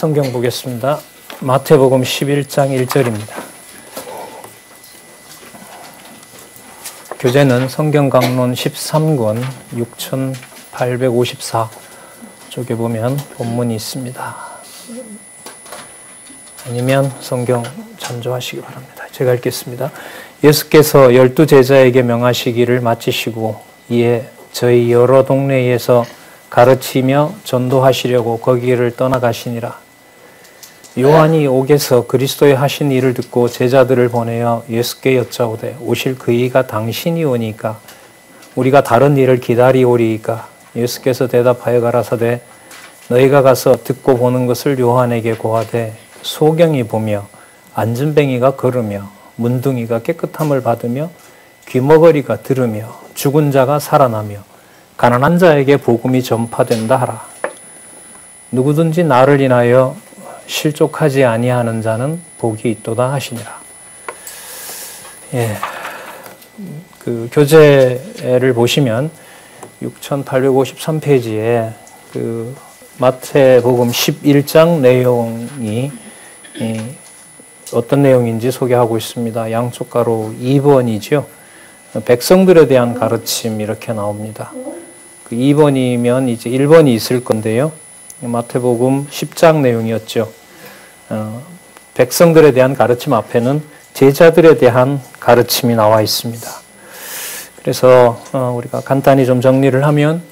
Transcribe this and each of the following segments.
성경 보겠습니다. 마태복음 11장 1절입니다. 교재는 성경강론 13권 6854 쪽에 보면 본문이 있습니다. 아니면 성경 참조하시기 바랍니다. 제가 읽겠습니다. 예수께서 12 제자에게 명하시기를 마치시고 이에 저희 여러 동네에서 가르치며 전도하시려고 거기를 떠나가시니라. 요한이 옥에서 그리스도의 하신 일을 듣고 제자들을 보내어 예수께 여짜오되 오실 그이가 당신이 오니까 우리가 다른 일을 기다리오리이까. 예수께서 대답하여 가라사대 너희가 가서 듣고 보는 것을 요한에게 고하되 소경이 보며 안진뱅이가 걸으며 문둥이가 깨끗함을 받으며 귀머거리가 들으며 죽은 자가 살아나며 가난한 자에게 복음이 전파된다 하라. 누구든지 나를 인하여 실족하지 아니하는 자는 복이 있도다 하시니라. 예, 그 교재를 보시면 6853페이지에 그 마태복음 11장 내용이 어떤 내용인지 소개하고 있습니다. 양쪽 가로 2번이죠. 백성들에 대한 가르침 이렇게 나옵니다. 그 2번이면 이제 1번이 있을 건데요. 마태복음 10장 내용이었죠. 백성들에 대한 가르침 앞에는 제자들에 대한 가르침이 나와 있습니다. 그래서 우리가 간단히 좀 정리를 하면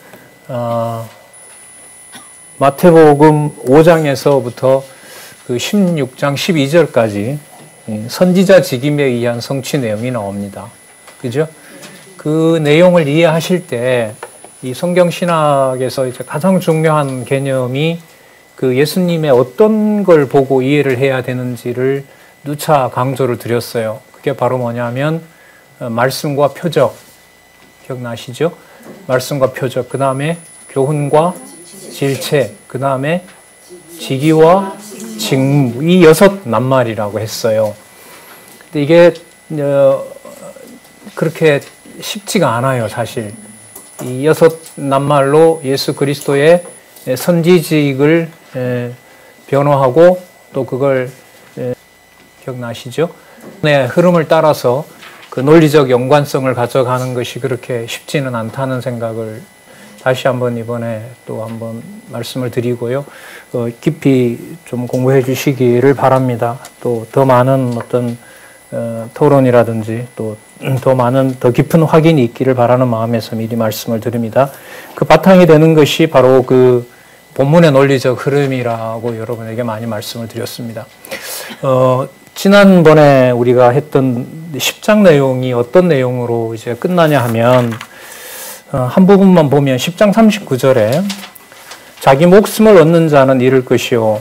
마태복음 5장에서부터 그 16장 12절까지 선지자 직임에 의한 성취 내용이 나옵니다. 그죠? 그 내용을 이해하실 때 이 성경 신학에서 이제 가장 중요한 개념이 그 예수님의 어떤 걸 보고 이해를 해야 되는지를 누차 강조를 드렸어요. 그게 바로 뭐냐면 말씀과 표적, 기억나시죠? 말씀과 표적, 그 다음에 교훈과 질체, 그 다음에 직위와 직무, 이 6 낱말이라고 했어요. 근데 이게 그렇게 쉽지가 않아요, 사실. 이 6 낱말로 예수 그리스도의 선지직을 변호하고 또 그걸 기억나시죠? 네, 흐름을 따라서 그 논리적 연관성을 가져가는 것이 그렇게 쉽지는 않다는 생각을 다시 한번 이번에 또 한번 말씀을 드리고요. 깊이 좀 공부해 주시기를 바랍니다. 또 더 많은 어떤 토론이라든지 또 더 많은 더 깊은 확인이 있기를 바라는 마음에서 미리 말씀을 드립니다. 그 바탕이 되는 것이 바로 그 본문의 논리적 흐름이라고 여러분에게 많이 말씀을 드렸습니다. 지난번에 우리가 했던 10장 내용이 어떤 내용으로 이제 끝나냐 하면 한 부분만 보면 10장 39절에 자기 목숨을 얻는 자는 잃을 것이요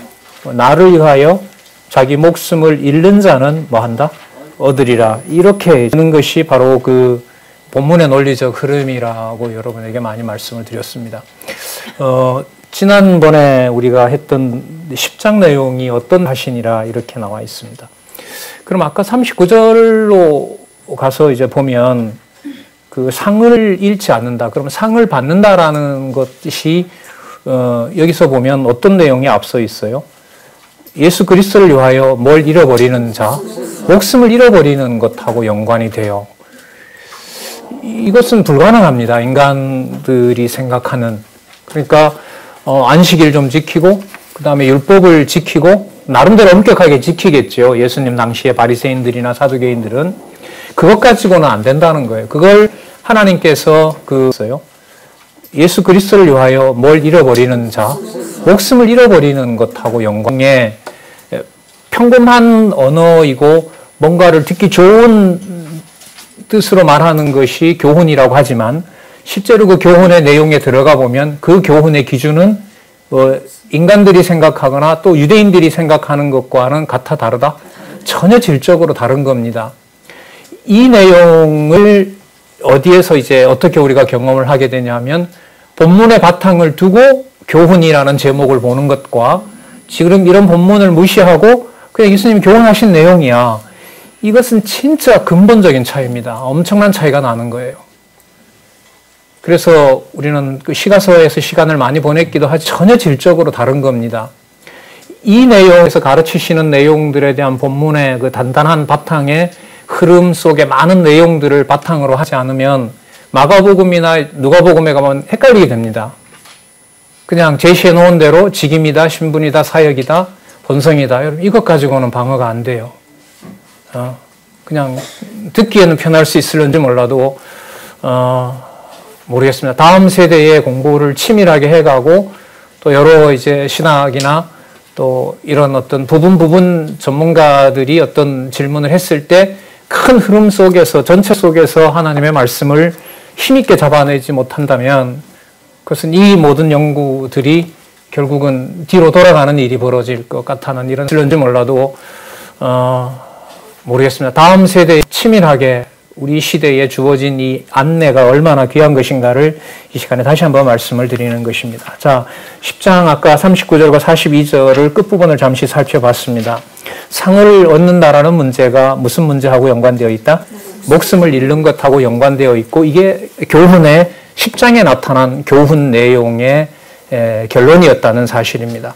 나를 위하여 자기 목숨을 잃는 자는 뭐 한다? 얻으리라. 이렇게 되는 것이 바로 그 본문의 논리적 흐름이라고 여러분에게 많이 말씀을 드렸습니다. 지난번에 우리가 했던 10장 내용이 어떤 하시니라 이렇게 나와 있습니다. 그럼 아까 39절로 가서 이제 보면 그 상을 잃지 않는다. 그러면 상을 받는다라는 것이 여기서 보면 어떤 내용이 앞서 있어요? 예수 그리스도를 위하여 뭘 잃어버리는 자, 목숨을 잃어버리는 것하고 연관이 돼요. 이것은 불가능합니다. 인간들이 생각하는. 그러니까 안식일 좀 지키고 그 다음에 율법을 지키고 나름대로 엄격하게 지키겠죠. 예수님 당시에 바리새인들이나 사두개인들은 그것 가지고는 안 된다는 거예요. 그걸 하나님께서 예수 그리스도를 위하여 뭘 잃어버리는 자, 목숨을 잃어버리는 것하고 연관에 평범한 언어이고 뭔가를 듣기 좋은 뜻으로 말하는 것이 교훈이라고 하지만 실제로 그 교훈의 내용에 들어가 보면 그 교훈의 기준은 인간들이 생각하거나 또 유대인들이 생각하는 것과는 같아 다르다? 전혀 질적으로 다른 겁니다. 이 내용을 어디에서 이제 어떻게 우리가 경험을 하게 되냐면 본문의 바탕을 두고 교훈이라는 제목을 보는 것과 지금 이런 본문을 무시하고 그냥 예수님이 교훈하신 내용이야. 이것은 진짜 근본적인 차이입니다. 엄청난 차이가 나는 거예요. 그래서 우리는 그 시가서에서 시간을 많이 보냈기도 하지 전혀 질적으로 다른 겁니다. 이 내용에서 가르치시는 내용들에 대한 본문의 그 단단한 바탕에 흐름 속에 많은 내용들을 바탕으로 하지 않으면 마가복음이나 누가복음에 가면 헷갈리게 됩니다. 그냥 제시해 놓은 대로 직임이다, 신분이다, 사역이다, 본성이다. 여러분 이것 가지고는 방어가 안 돼요. 그냥 듣기에는 편할 수 있을는지 몰라도 모르겠습니다. 다음 세대의 공부를 치밀하게 해가고 또 여러 이제 신학이나 또 이런 어떤 부분 전문가들이 어떤 질문을 했을 때 큰 흐름 속에서 전체 속에서 하나님의 말씀을 힘있게 잡아내지 못한다면 그것은 이 모든 연구들이 결국은 뒤로 돌아가는 일이 벌어질 것 같다는 이런 질문인지 몰라도 모르겠습니다. 다음 세대에 치밀하게 우리 시대에 주어진 이 안내가 얼마나 귀한 것인가를 이 시간에 다시 한번 말씀을 드리는 것입니다. 자, 10장 아까 39절과 42절을 끝부분을 잠시 살펴봤습니다. 상을 얻는다라는 문제가 무슨 문제하고 연관되어 있다? 목숨을 잃는 것하고 연관되어 있고 이게 교훈의 10장에 나타난 교훈 내용의 결론이었다는 사실입니다.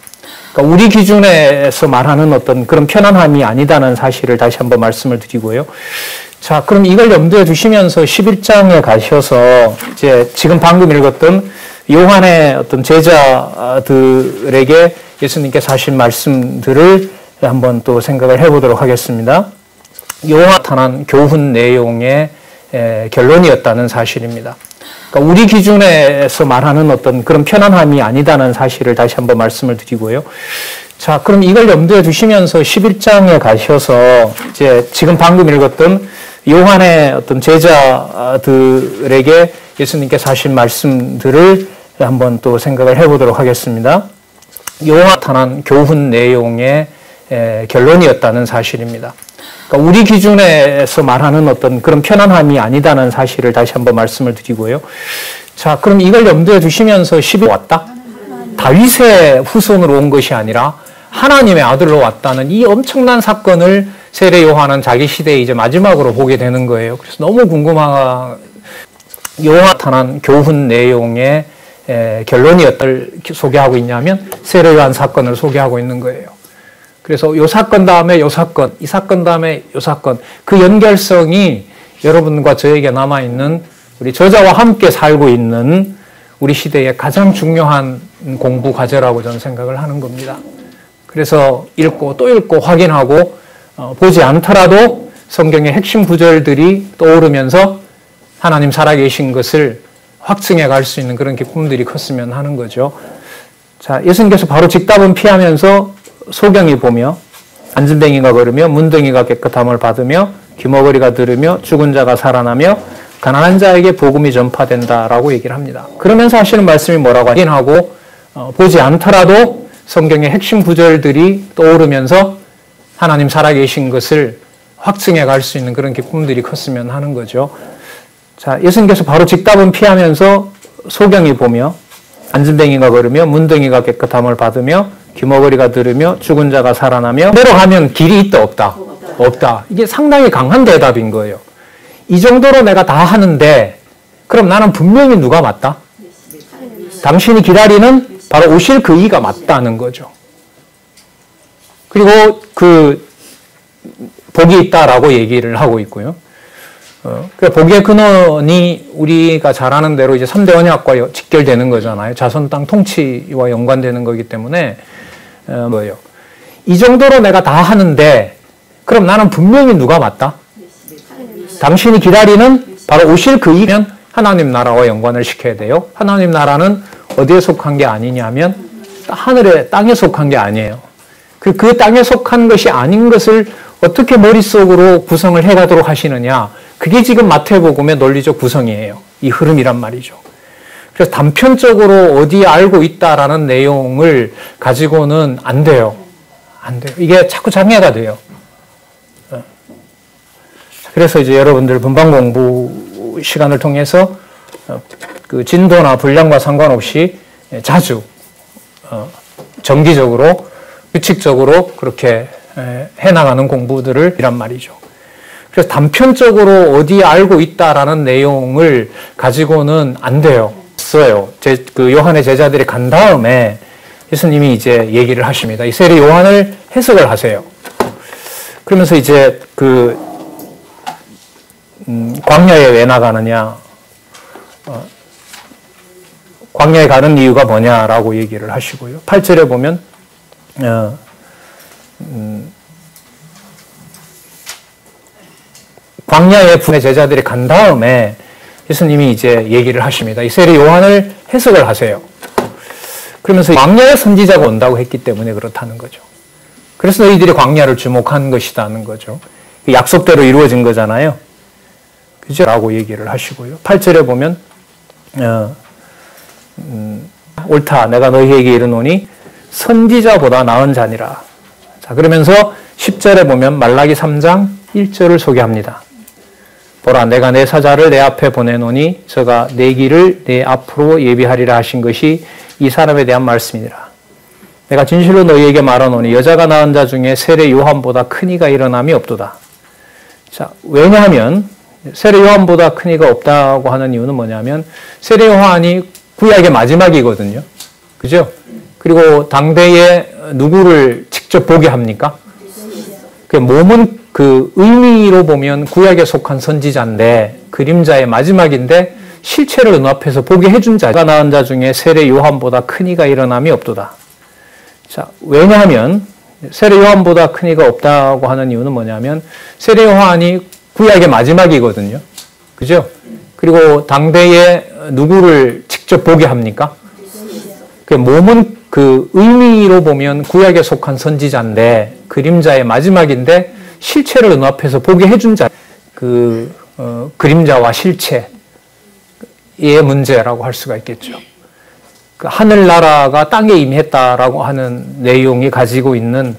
그러니까 우리 기준에서 말하는 어떤 그런 편안함이 아니다는 사실을 다시 한번 말씀을 드리고요. 자, 그럼 이걸 염두에 두시면서 11장에 가셔서 이제 지금 방금 읽었던 요한의 어떤 제자들에게 예수님께서 하신 말씀들을 한번 또 생각을 해보도록 하겠습니다. 요한 나타난 교훈 내용의 결론이었다는 사실입니다. 그러니까 우리 기준에서 말하는 어떤 그런 편안함이 아니다는 사실을 다시 한번 말씀을 드리고요. 자, 그럼 이걸 염두에 두시면서 11장에 가셔서 이제 지금 방금 읽었던 요한의 어떤 제자들에게 예수님께서 하신 말씀들을 한번 또 생각을 해보도록 하겠습니다. 요한 나타난 교훈 내용의 결론이었다는 사실입니다. 그러니까 우리 기준에서 말하는 어떤 그런 편안함이 아니다는 사실을 다시 한번 말씀을 드리고요. 자, 그럼 이걸 염두에 두시면서 10이 왔다? 다윗의 후손으로 온 것이 아니라 하나님의 아들로 왔다는 이 엄청난 사건을 세례 요한은 자기 시대에 이제 마지막으로 보게 되는 거예요. 그래서 너무 궁금한 요한 나타난 교훈 내용의 결론이었다를 소개하고 있냐면 세례 요한 사건을 소개하고 있는 거예요. 그래서 요 사건 다음에 요 사건, 이 사건 다음에 요 사건, 그 연결성이 여러분과 저에게 남아있는 우리 저자와 함께 살고 있는 우리 시대의 가장 중요한 공부 과제라고 저는 생각을 하는 겁니다. 그래서 읽고 또 읽고 확인하고 보지 않더라도 성경의 핵심 구절들이 떠오르면서 하나님 살아계신 것을 확증해 갈 수 있는 그런 기쁨들이 컸으면 하는 거죠. 자, 예수님께서 바로 직답은 피하면서 소경이 보며 안진뱅이가 걸으며 문둥이가 깨끗함을 받으며 귀머거리가 들으며 죽은 자가 살아나며 가난한 자에게 복음이 전파된다라고 얘기를 합니다. 그러면서 하시는 말씀이 뭐라고 확인하고 보지 않더라도 성경의 핵심 구절들이 떠오르면서 하나님 살아계신 것을 확증해 갈 수 있는 그런 기쁨들이 컸으면 하는 거죠. 자, 예수님께서 바로 직답은 피하면서 소경이 보며 안진뱅이가 걸으며 문둥이가 깨끗함을 받으며 귀머거리가 들으며 죽은 자가 살아나며 대로 가면 길이 있다 없다? 없다. 이게 상당히 강한 대답인 거예요. 이 정도로 내가 다 하는데 그럼 나는 분명히 누가 맞다? 당신이 기다리는 바로 오실 그 이가 맞다는 거죠. 그리고 그 복이 있다라고 얘기를 하고 있고요. 그 복의 근원이 우리가 잘 아는 대로 이제 3대 언약과 직결되는 거잖아요. 자손 땅 통치와 연관되는 거기 때문에 뭐예요? 이 정도로 내가 다 하는데 그럼 나는 분명히 누가 맞다? 당신이 기다리는 바로 오실 그 이면 하나님 나라와 연관을 시켜야 돼요. 하나님 나라는 어디에 속한 게 아니냐면 하늘에 땅에 속한 게 아니에요. 그 땅에 속한 것이 아닌 것을 어떻게 머릿속으로 구성을 해가도록 하시느냐. 그게 지금 마태복음의 논리적 구성이에요. 이 흐름이란 말이죠. 그래서 단편적으로 어디에 알고 있다라는 내용을 가지고는 안 돼요. 안 돼요. 이게 자꾸 장애가 돼요. 그래서 이제 여러분들 분방 공부 시간을 통해서 그 진도나 분량과 상관없이 자주 정기적으로 규칙적으로 그렇게 해나가는 공부들을 이란 말이죠. 그래서 단편적으로 어디에 알고 있다라는 내용을 가지고는 안 돼요. 그 요한의 제자들이 간 다음에 예수님이 이제 얘기를 하십니다. 이 세례 요한을 해석을 하세요. 그러면서 이제 광야에 왜 나가느냐, 광야에 가는 이유가 뭐냐라고 얘기를 하시고요. 8절에 보면 광야에 분의 제자들이 간 다음에 예수님이 이제 얘기를 하십니다. 이 세례 요한을 해석을 하세요. 그러면서 광야의 선지자가 온다고 했기 때문에 그렇다는 거죠. 그래서 너희들이 광야를 주목한 것이다는 거죠. 약속대로 이루어진 거잖아요. 그죠? 라고 얘기를 하시고요. 8절에 보면 옳다. 내가 너희에게 이르노니 선지자보다 나은 자니라. 자, 그러면서 10절에 보면 말라기 3장 1절을 소개합니다. 보라, 내가 내 사자를 내 앞에 보내노니 저가 내 길을 내 앞으로 예비하리라 하신 것이 이 사람에 대한 말씀이니라. 내가 진실로 너희에게 말하노니 여자가 낳은 자 중에 세례 요한보다 큰 이가 일어남이 없도다. 자, 왜냐하면 세례 요한보다 큰 이가 없다고 하는 이유는 뭐냐면 세례 요한이 구약의 마지막이거든요. 그죠? 그리고 당대에 누구를 직접 보게 합니까? 그 몸은 그 의미로 보면 구약에 속한 선지자인데 그림자의 마지막인데 실체를 눈앞에서 보게 해준 자가 낳은 자 중에 세례 요한보다 큰 이가 일어남이 없도다. 자, 왜냐하면 세례 요한보다 큰 이가 없다고 하는 이유는 뭐냐면 세례 요한이 구약의 마지막이거든요. 그죠? 그리고 당대에 누구를 직접 보게 합니까? 그 몸은 그 의미로 보면 구약에 속한 선지자인데 그림자의 마지막인데 실체를 눈앞에서 보게 해준 자, 그림자와 실체의 문제라고 할 수가 있겠죠. 그 하늘나라가 땅에 임했다라고 하는 내용이 가지고 있는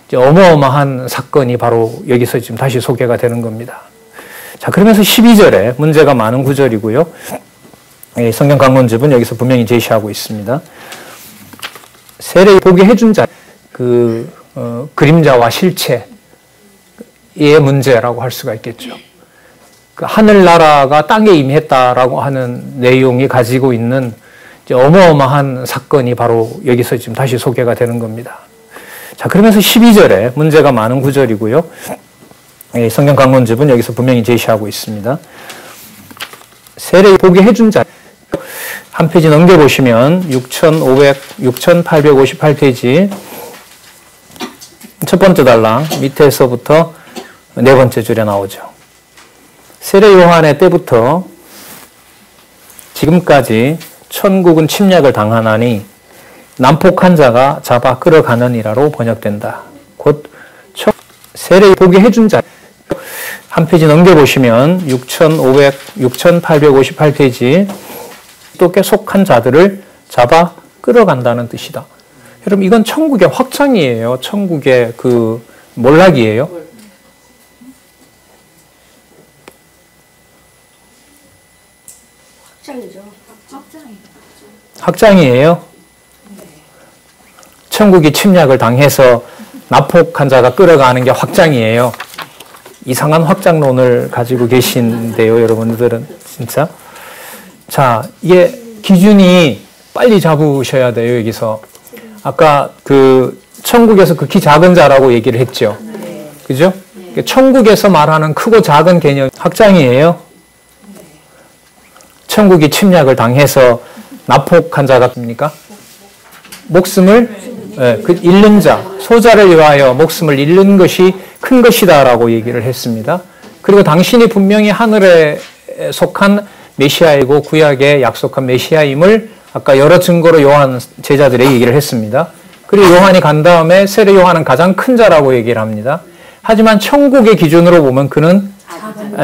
이제 어마어마한 사건이 바로 여기서 지금 다시 소개가 되는 겁니다. 자, 그러면서 12절에 문제가 많은 구절이고요. 성경 강론집은 여기서 분명히 제시하고 있습니다. 세례 보게 해준 자, 그림자와 실체의 문제라고 할 수가 있겠죠. 그 하늘나라가 땅에 임했다라고 하는 내용이 가지고 있는 이제 어마어마한 사건이 바로 여기서 지금 다시 소개가 되는 겁니다. 자, 그러면서 12절에 문제가 많은 구절이고요. 성경 강론집은 여기서 분명히 제시하고 있습니다. 세례 보게 해준 자, 한 페이지 넘겨보시면 6858페이지 첫 번째 달랑 밑에서부터 네 번째 줄에 나오죠. 세례 요한의 때부터 지금까지 천국은 침략을 당하나니 난폭한 자가 잡아 끌어가느니라로 번역된다. 곧 세례 보게 해준 자, 한 페이지 넘겨보시면 6858페이지 또 속한 자들을 잡아 끌어간다는 뜻이다. 여러분, 이건 천국의 확장이에요. 천국의 그 몰락이에요. 확장이에요. 천국이 침략을 당해서 나폭한 자가 끌어가는 게 확장이에요. 이상한 확장론을 가지고 계신데요, 여러분들은 진짜. 자, 이게 기준이 빨리 잡으셔야 돼요, 여기서. 아까 천국에서 극히 작은 자라고 얘기를 했죠. 그죠? 천국에서 말하는 크고 작은 개념 확장이에요. 천국이 침략을 당해서 나폭한 자가 뭡니까? 목숨을 잃는 자, 소자를 위하여 목숨을 잃는 것이 큰 것이다라고 얘기를 했습니다. 그리고 당신이 분명히 하늘에 속한 메시아이고 구약에 약속한 메시아임을 아까 여러 증거로 요한 제자들에게 얘기를 했습니다. 그리고 요한이 간 다음에 세례 요한은 가장 큰 자라고 얘기를 합니다. 하지만 천국의 기준으로 보면 그는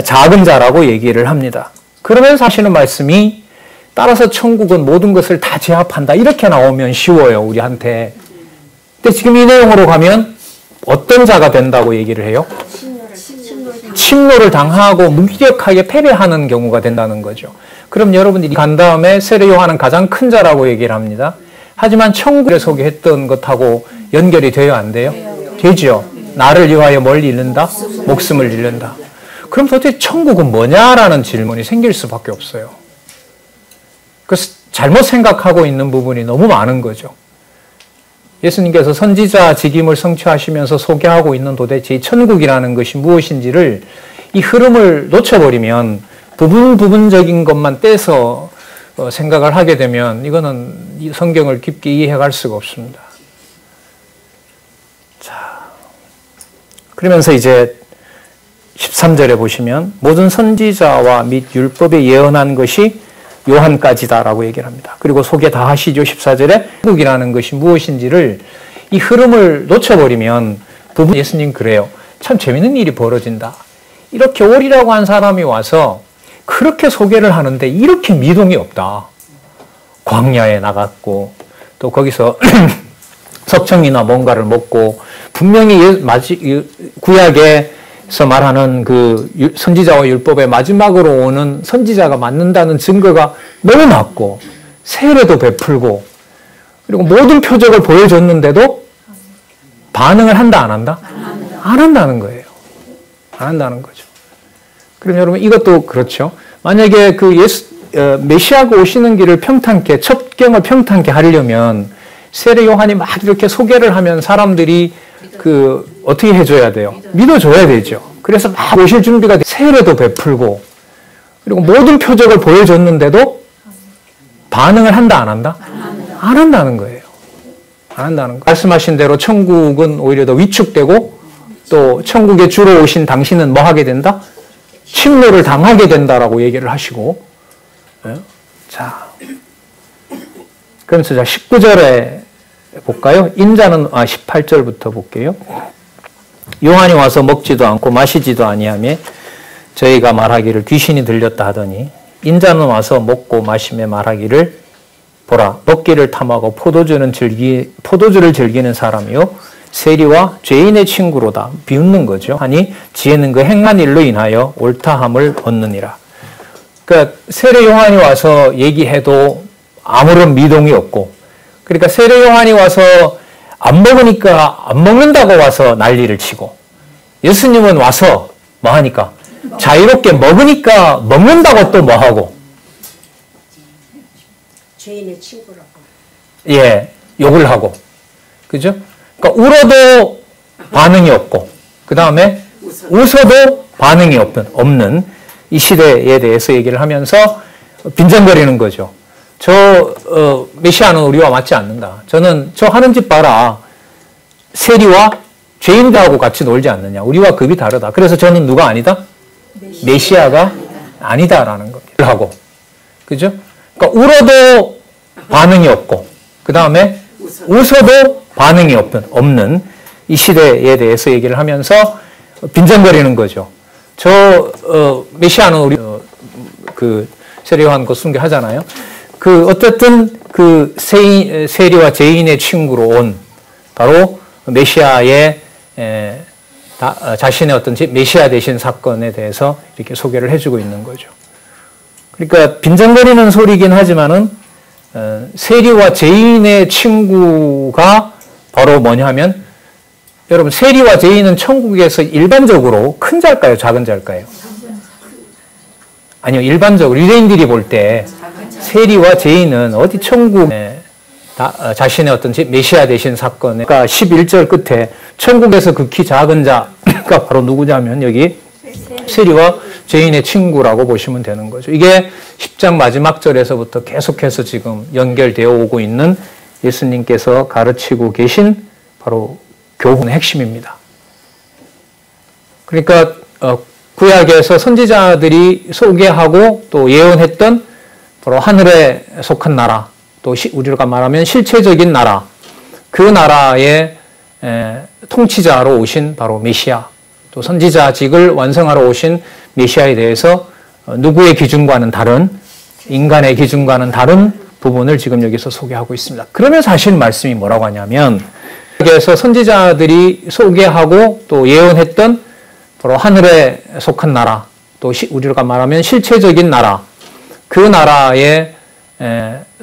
작은 자라고 얘기를 합니다. 그러면서 하시는 말씀이 따라서 천국은 모든 것을 다 제압한다. 이렇게 나오면 쉬워요, 우리한테. 근데 지금 이 내용으로 가면 어떤 자가 된다고 얘기를 해요? 침노를 당하고 무기력하게 패배하는 경우가 된다는 거죠. 그럼 여러분들이 간 다음에 세례 요한은 가장 큰 자라고 얘기를 합니다. 하지만 천국에 소개했던 것하고 연결이 돼요, 안 돼요? 되죠. 나를 위하여 뭘 잃는다? 목숨을 잃는다. 그럼 도대체 천국은 뭐냐라는 질문이 생길 수밖에 없어요. 그래서 잘못 생각하고 있는 부분이 너무 많은 거죠. 예수님께서 선지자 직임을 성취하시면서 소개하고 있는 도대체 이 천국이라는 것이 무엇인지를 이 흐름을 놓쳐버리면 부분적인 것만 떼서 생각을 하게 되면 이거는 이 성경을 깊게 이해할 수가 없습니다. 자, 그러면서 이제 13절에 보시면 모든 선지자와 및 율법에 예언한 것이 요한까지다라고 얘기를 합니다. 그리고 소개 다 하시죠. 14절에 천국이라는 것이 무엇인지를 이 흐름을 놓쳐버리면 예수님 그래요. 참 재밌는 일이 벌어진다. 이렇게 오리라고 한 사람이 와서 그렇게 소개를 하는데 이렇게 미동이 없다. 광야에 나갔고 또 거기서 석청이나 뭔가를 먹고 분명히 구약에서 말하는 그 선지자와 율법의 마지막으로 오는 선지자가 맞는다는 증거가 너무 많고 세례도 베풀고 그리고 모든 표적을 보여줬는데도 반응을 한다 안 한다? 안 한다는 거예요. 안 한다는 거죠. 그럼 여러분 이것도 그렇죠. 만약에 그 메시아가 오시는 길을 평탄케 첩경을 평탄케 하려면 세례 요한이 막 이렇게 소개를 하면 사람들이 그 어떻게 해줘야 돼요? 믿어줘야 되죠. 그래서 막 오실 준비가 돼. 세례도 베풀고 그리고 모든 표적을 보여줬는데도 반응을 한다 안 한다? 안 한다는 거예요. 안 한다는 거예요. 말씀하신 대로 천국은 오히려 더 위축되고 또 천국에 주로 오신 당신은 뭐 하게 된다? 침노를 당하게 된다라고 얘기를 하시고 자 그러면서 19절에 볼까요? 인자는 18절부터 볼게요. 요한이 와서 먹지도 않고 마시지도 아니하며 저희가 말하기를 귀신이 들렸다 하더니 인자는 와서 먹고 마시며 말하기를 보라 먹기를 탐하고 포도주를 즐기는 사람이요 세리와 죄인의 친구로다 비웃는 거죠. 하니 지혜는 그 행한 일로 인하여 옳다함을 얻느니라. 그러니까 세례 요한이 와서 얘기해도 아무런 미동이 없고 그러니까 세례 요한이 와서 안 먹으니까 안 먹는다고 와서 난리를 치고 예수님은 와서 뭐 하니까 자유롭게 먹으니까 먹는다고 또 뭐 하고 죄인의 친구라고 예 욕을 하고 그죠? 그러니까 울어도 반응이 없고 그 다음에 웃어도 반응이 없는 이 시대에 대해서 얘기를 하면서 빈정거리는 거죠. 메시아는 우리와 맞지 않는다. 저는 저 하는 짓 봐라. 세리와 죄인들하고 같이 놀지 않느냐. 우리와 급이 다르다. 그래서 저는 누가 아니다? 메시아가 아니다라는 겁니다. 하고 그죠? 그러니까 울어도 반응이 없고 그 다음에 웃어도 반응이 없는 이 시대에 대해서 얘기를 하면서 빈정거리는 거죠. 메시아는 우리 그 세례 요한 그 순교하잖아요. 그 어쨌든 그 세리와 죄인의 친구로 온 바로 메시아의 자신의 어떤 메시아 되신 사건에 대해서 이렇게 소개를 해주고 있는 거죠. 그러니까 빈정거리는 소리긴 하지만은 세리와 죄인의 친구가 바로 뭐냐면 여러분 세리와 죄인은 천국에서 일반적으로 큰 자일까요? 작은 자일까요? 아니요. 일반적으로 유대인들이 볼 때 세리와 죄인은 어디 천국에 자신의 어떤 메시아 되신 사건에 그러니까 11절 끝에 천국에서 극히 작은 자가 바로 누구냐면 여기 세리와 죄인의 친구라고 보시면 되는 거죠. 이게 10장 마지막 절에서부터 계속해서 지금 연결되어 오고 있는 예수님께서 가르치고 계신 바로 교훈의 핵심입니다. 그러니까 구약에서 선지자들이 소개하고 또 예언했던 바로 하늘에 속한 나라, 또 우리가 말하면 실체적인 나라, 그 나라의 통치자로 오신 바로 메시아, 또 선지자직을 완성하러 오신 메시아에 대해서 누구의 기준과는 다른, 인간의 기준과는 다른 부분을 지금 여기서 소개하고 있습니다. 그러면 사실 말씀이 뭐라고 하냐면 여기에서 선지자들이 소개하고 또 예언했던 바로 하늘에 속한 나라, 또 우리가 말하면 실체적인 나라, 그 나라의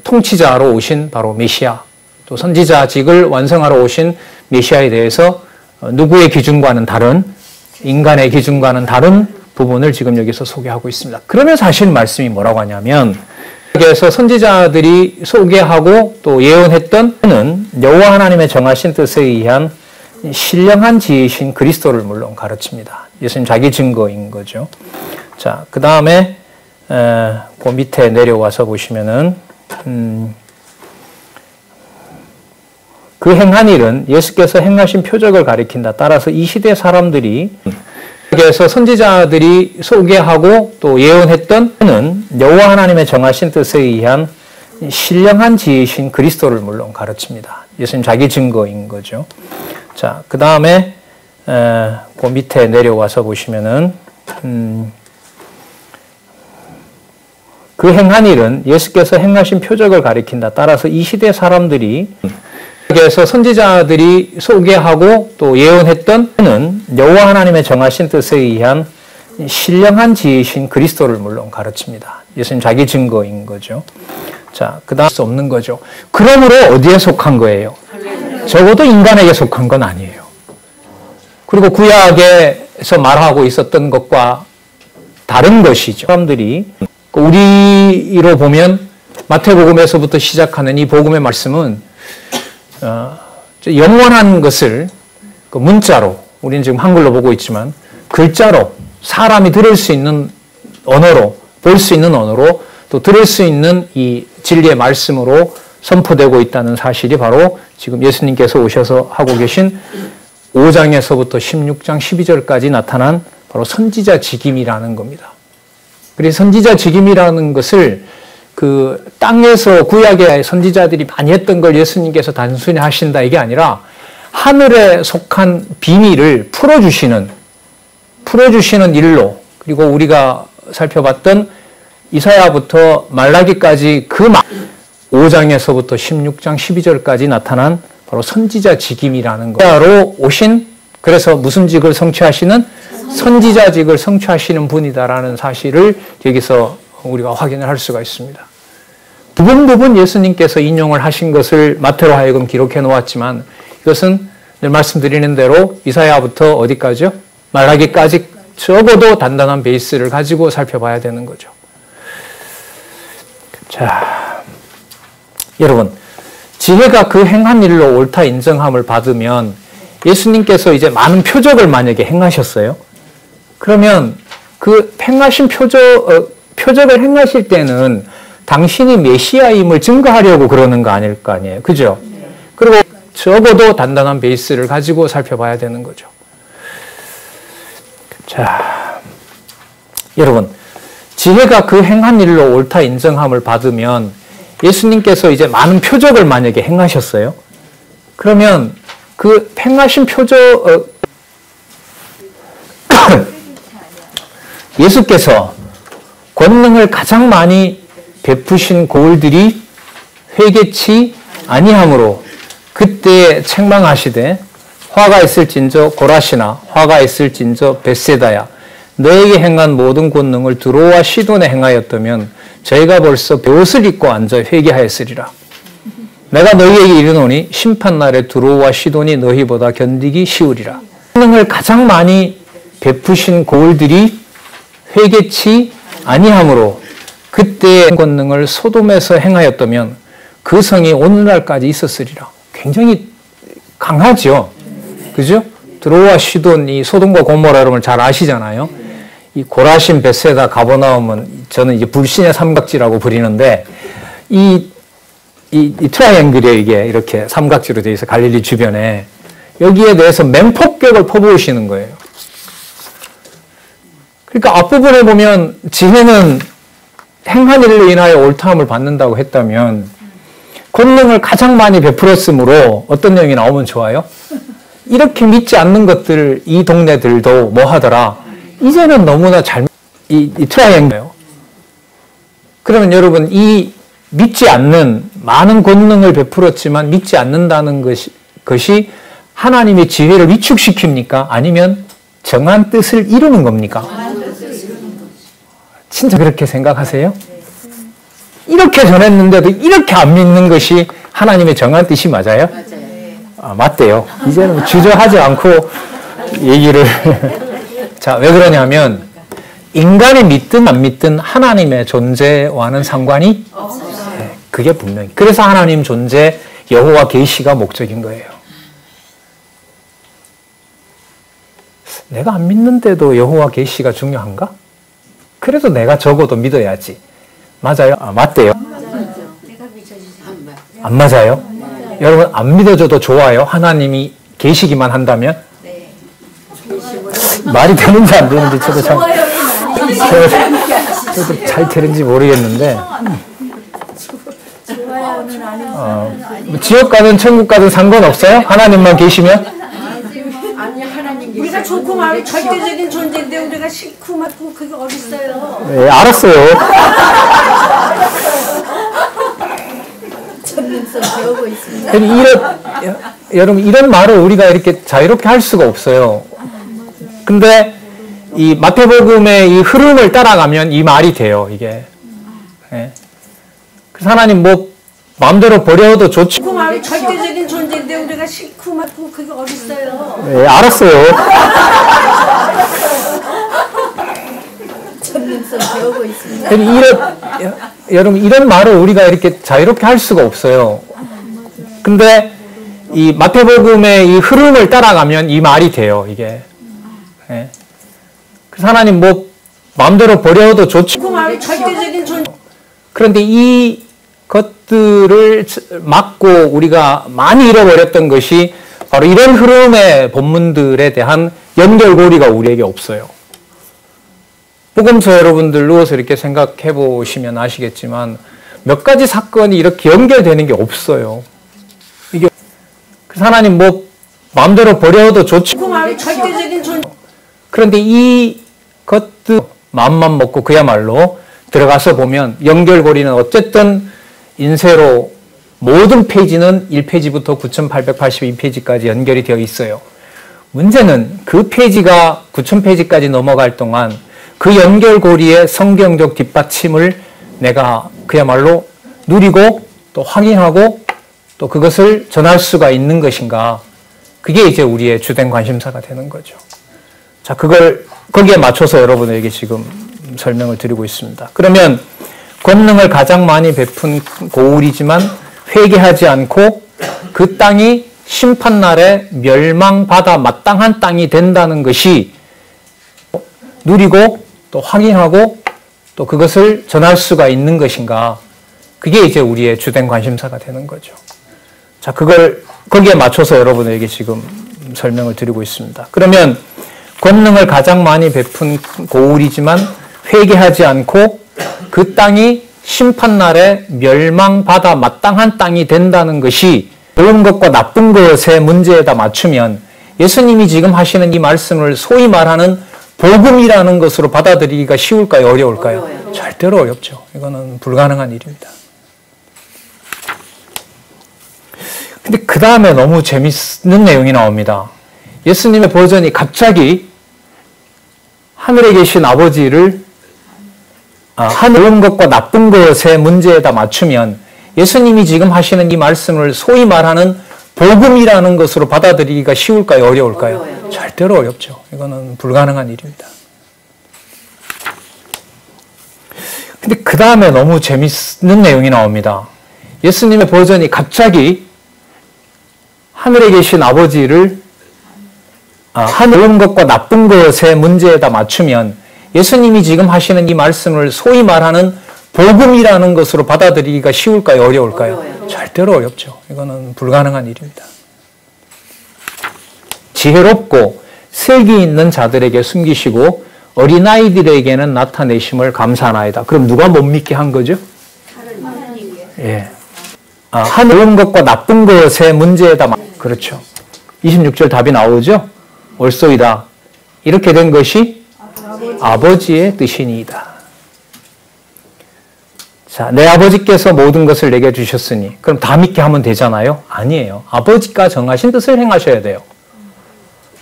통치자로 오신 바로 메시아, 또 선지자직을 완성하러 오신 메시아에 대해서 누구의 기준과는 다른, 인간의 기준과는 다른 부분을 지금 여기서 소개하고 있습니다. 그러면 사실 말씀이 뭐라고 하냐면 그래서 선지자들이 소개하고 또 예언했던 여호와 하나님의 정하신 뜻에 의한 신령한 지혜이신 그리스도를 물론 가르칩니다. 예수님 자기 증거인 거죠. 자, 그 다음에 그 밑에 내려와서 보시면은 그 행한 일은 예수께서 행하신 표적을 가리킨다. 따라서 이 시대 사람들이 그래서 선지자들이 소개하고 또 예언했던 여호와 하나님의 정하신 뜻에 의한 신령한 지혜이신 그리스도를 물론 가르칩니다. 예수님 자기 증거인 거죠. 자, 그 다음에 그 밑에 내려와서 보시면은 그 행한 일은 예수께서 행하신 표적을 가리킨다. 따라서 이 시대 사람들이 그래서 선지자들이 소개하고 또 예언했던 여호와 하나님의 정하신 뜻에 의한 신령한 지혜이신 그리스도를 물론 가르칩니다. 예수님 자기 증거인 거죠. 자, 그 다음 수 없는 거죠. 그러므로 어디에 속한 거예요? 적어도 인간에게 속한 건 아니에요. 그리고 구약에서 말하고 있었던 것과 다른 것이죠. 사람들이 우리로 보면 마태복음에서부터 시작하는 이 복음의 말씀은 영원한 것을 그 문자로, 우리는 지금 한글로 보고 있지만 글자로 사람이 들을 수 있는 언어로, 볼 수 있는 언어로 또 들을 수 있는 이 진리의 말씀으로 선포되고 있다는 사실이 바로 지금 예수님께서 오셔서 하고 계신 5장에서부터 16장 12절까지 나타난 바로 선지자 직임이라는 겁니다. 그래서 선지자 직임이라는 것을 그 땅에서 구약의 선지자들이 많이 했던 걸 예수님께서 단순히 하신다 이게 아니라 하늘에 속한 비밀을 풀어주시는 일로, 그리고 우리가 살펴봤던 이사야부터 말라기까지 그 5장에서부터 16장 12절까지 나타난 바로 선지자 직임이라는 거로 오신, 그래서 무슨 직을 성취하시는? 선지자직을 성취하시는 분이다라는 사실을 여기서 우리가 확인을 할 수가 있습니다. 부분 예수님께서 인용을 하신 것을 마태로 하여금 기록해 놓았지만 이것은 늘 말씀드리는 대로 이사야부터 어디까지요? 말라기까지 적어도 단단한 베이스를 가지고 살펴봐야 되는 거죠. 자, 여러분, 지혜가 그 행한 일로 옳다 인정함을 받으면 예수님께서 이제 많은 표적을 만약에 행하셨어요. 그러면 그 행하신 표적을 행하실 때는 당신이 메시아임을 증거하려고 그러는 거 아닐 거 아니에요. 그죠? 그리고 적어도 단단한 베이스를 가지고 살펴봐야 되는 거죠. 자, 여러분, 지혜가 그 행한 일로 옳다 인정함을 받으면 예수님께서 이제 많은 표적을 만약에 행하셨어요. 그러면 그 행하신 예수께서 권능을 가장 많이 베푸신 고을들이 회개치 아니함으로 그때에 책망하시되 화가 있을진저 고라시나 화가 있을진저 벳세다야 너에게 행한 모든 권능을 두로와 시돈에 행하였다면 저희가 벌써 베옷을 입고 앉아 회개하였으리라. 내가 너희에게 이르노니 심판날에 두로와 시돈이 너희보다 견디기 쉬우리라. 권능을 가장 많이 베푸신 고을들이 회개치 아니함으로 그때의 권능을 소돔에서 행하였다면 그 성이 오늘날까지 있었으리라. 굉장히 강하죠. 그죠? 드로와 시돈, 이 소돔과 고모라 여러분 잘 아시잖아요. 이 고라신, 벳세다, 가버나움은 저는 이제 불신의 삼각지라고 부르는데 이 트라이앵글이에요. 이게 이렇게 삼각지로 되어 있어 갈릴리 주변에. 여기에 대해서 맹폭격을 퍼부으시는 거예요. 그러니까 앞부분에 보면 지혜는 행한 일로 인하여 옳다함을 받는다고 했다면 권능을 가장 많이 베풀었으므로 어떤 내용이 나오면 좋아요? 이렇게 믿지 않는 것들 이 동네들도 뭐 하더라? 이제는 너무나 이 트라이앵글이에요. 그러면 여러분 이 믿지 않는 많은 권능을 베풀었지만 믿지 않는다는 것이 하나님의 지혜를 위축시킵니까? 아니면 정한 뜻을 이루는 겁니까? 진짜 그렇게 생각하세요? 이렇게 전했는데도 이렇게 안 믿는 것이 하나님의 정한 뜻이 맞아요? 아, 맞대요. 이제는 주저하지 않고 얘기를 자, 왜 그러냐면 인간이 믿든 안 믿든 하나님의 존재와는 상관이 없어요. 네, 그게 분명히. 그래서 하나님 존재, 여호와 계시가 목적인 거예요. 내가 안 믿는데도 여호와 계시가 중요한가? 그래도 내가 적어도 믿어야지. 맞아요? 맞대요. 안 맞아요? 여러분 안 믿어줘도 좋아요? 하나님이 계시기만 한다면? 말이 되는지 안 되는지 저도 잘 되는지 모르겠는데 지옥 가든 천국 가든 상관없어요? 하나님만 계시면? 우리가 좋고 마음이 절대적인 존재인데 우리가 싫고 맞고 그게 어딨어요? 네, 알았어요. 전능성 배우고 있습니다. 여러분 이런 말을 우리가 이렇게 자유롭게 할 수가 없어요. 근데 이 마태복음의 이 흐름을 따라가면 이 말이 돼요. 이게. 네. 그래서 하나님 뭐 마음대로 버려도 좋지. 그 마음이 절대적인 존재인데 우리가 싫고 맞고 그게 어딨어요? 네, 알았어요. 전능성 배우고 있습니다. 여러분 이런 말을 우리가 이렇게 자유롭게 할 수가 없어요. 근데 이 마태복음의 이 흐름을 따라가면 이 말이 돼요. 이게. 네. 그래서 하나님 뭐 마음대로 버려도 좋지. 그 마음이 절대적인 존재. 그런데 이 것들을 막고 우리가 많이 잃어버렸던 것이 바로 이런 흐름의 본문들에 대한 연결고리가 우리에게 없어요. 복음서 여러분들 누워서 이렇게 생각해 보시면 아시겠지만 몇 가지 사건이 이렇게 연결되는 게 없어요. 이게 그래서 하나님 뭐 마음대로 버려도 좋지. 그 마음이 절대적인 존재. 그런데 이 것들 마음만 먹고 그야말로 들어가서 보면 연결고리는 어쨌든 인쇄로 모든 페이지는 1페이지부터 9882페이지까지 연결이 되어 있어요. 문제는 그 페이지가 9000페이지까지 넘어갈 동안 그 연결고리의 성경적 뒷받침을 내가 그야말로 누리고 또 확인하고 또 그것을 전할 수가 있는 것인가. 그게 이제 우리의 주된 관심사가 되는 거죠. 자, 그걸 거기에 맞춰서 여러분에게 지금 설명을 드리고 있습니다. 그러면 권능을 가장 많이 베푼 고울이지만 회개하지 않고 그 땅이 심판날에 멸망받아 마땅한 땅이 된다는 것이 누리고 또 확인하고 또 그것을 전할 수가 있는 것인가. 그게 이제 우리의 주된 관심사가 되는 거죠. 자, 그걸 거기에 맞춰서 여러분에게 지금 설명을 드리고 있습니다. 그러면 권능을 가장 많이 베푼 고울이지만 회개하지 않고 그 땅이 심판날에 멸망받아 마땅한 땅이 된다는 것이 좋은 것과 나쁜 것의 문제에다 맞추면 예수님이 지금 하시는 이 말씀을 소위 말하는 복음이라는 것으로 받아들이기가 쉬울까요? 어려울까요? 어려워요. 절대로 어렵죠. 이거는 불가능한 일입니다. 근데 그 다음에 너무 재밌는 내용이 나옵니다. 예수님의 버전이 갑자기 하늘에 계신 아버지를 좋은 것과 나쁜 것의 문제에다 맞추면 예수님이 지금 하시는 이 말씀을 소위 말하는 복음이라는 것으로 받아들이기가 쉬울까요? 어려울까요? 어려워요. 절대로 어렵죠. 이거는 불가능한 일입니다. 근데 그 다음에 너무 재밌는 내용이 나옵니다. 예수님의 버전이 갑자기 하늘에 계신 아버지를 좋은 것과 나쁜 것의 문제에다 맞추면 예수님이 지금 하시는 이 말씀을 소위 말하는 복음이라는 것으로 받아들이기가 쉬울까요? 어려울까요? 어려워요. 절대로 어렵죠. 이거는 불가능한 일입니다. 지혜롭고 슬기 있는 자들에게 숨기시고 어린아이들에게는 나타내심을 감사하나이다. 그럼 누가 못 믿게 한 거죠? 예. 좋은 것과 나쁜 것의 문제에다 그렇죠. 26절 답이 나오죠? 옳소이다. 이렇게 된 것이 아버지의 뜻이니이다. 자, 내 아버지께서 모든 것을 내게 주셨으니 그럼 다 믿게 하면 되잖아요? 아니에요. 아버지가 정하신 뜻을 행하셔야 돼요.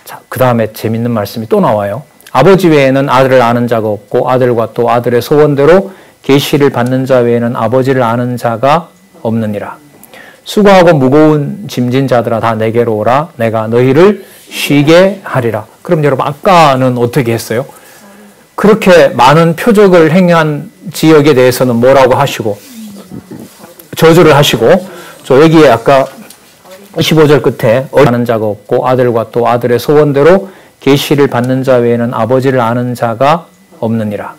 자, 그 다음에 재밌는 말씀이 또 나와요. 아버지 외에는 아들을 아는 자가 없고 아들과 또 아들의 소원대로 계시를 받는 자 외에는 아버지를 아는 자가 없느니라. 수고하고 무거운 짐진 자들아 다 내게로 오라. 내가 너희를 쉬게 하리라. 그럼 여러분 아까는 어떻게 했어요? 그렇게 많은 표적을 행한 지역에 대해서는 뭐라고 하시고 저주를 하시고, 저 여기에 아까 15절 끝에 아는 자가 없고 아들과 또 아들의 소원대로 계시를 받는 자 외에는 아버지를 아는 자가 없느니라.